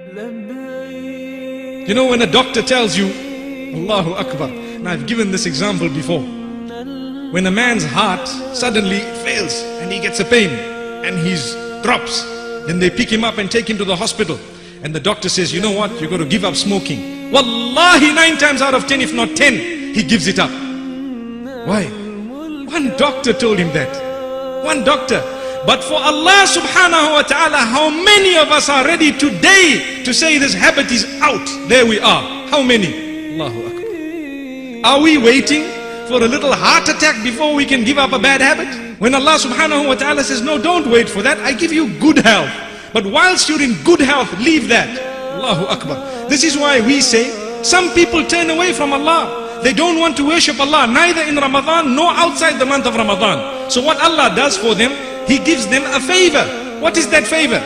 You know, when a doctor tells you, Allahu Akbar, and I've given this example before, when a man's heart suddenly fails and he gets a pain and he drops, then they pick him up and take him to the hospital, and the doctor says, you know what, you're going to give up smoking. Wallahi, 9 times out of 10, if not 10, he gives it up. Why? One doctor told him that. One doctor. But for Allah subhanahu wa ta'ala, how many of us are ready today to say this habit is out? There we are. How many? Allahu Akbar. Are we waiting for a little heart attack before we can give up a bad habit? When Allah subhanahu wa ta'ala says, no, don't wait for that, I give you good health. But whilst you're in good health, leave that. Allahu Akbar. This is why we say, some people turn away from Allah. They don't want to worship Allah, neither in Ramadan nor outside the month of Ramadan. So what Allah does for them, He gives them a favor. What is that favor?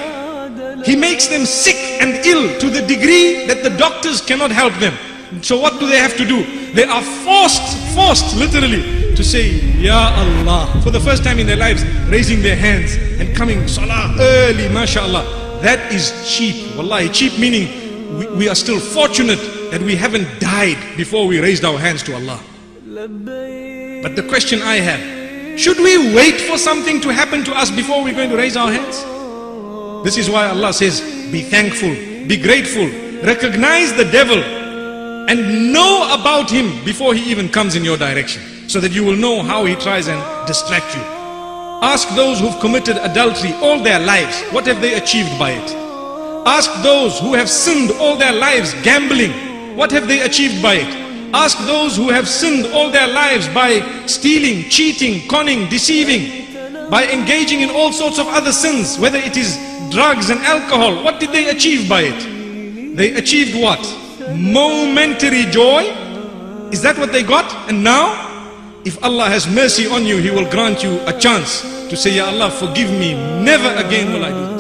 He makes them sick and ill to the degree that the doctors cannot help them. So what do they have to do? They are forced literally to say, Ya Allah, for the first time in their lives, raising their hands and coming salah early, mashallah. That is cheap. Wallahi, cheap meaning we are still fortunate that we haven't died before we raised our hands to Allah. But the question I have, should we wait for something to happen to us before we're going to raise our hands? This is why Allah says, be thankful, be grateful, recognize the devil and know about him before he even comes in your direction, so that you will know how he tries and distract you. Ask those who've committed adultery all their lives, what have they achieved by it? Ask those who have sinned all their lives gambling, what have they achieved by it? Ask those who have sinned all their lives by stealing, cheating, conning, deceiving, by engaging in all sorts of other sins, whether it is drugs and alcohol. What did they achieve by it? They achieved what? Momentary joy. Is that what they got? And now, if Allah has mercy on you, He will grant you a chance to say, Ya Allah, forgive me, never again will I do that.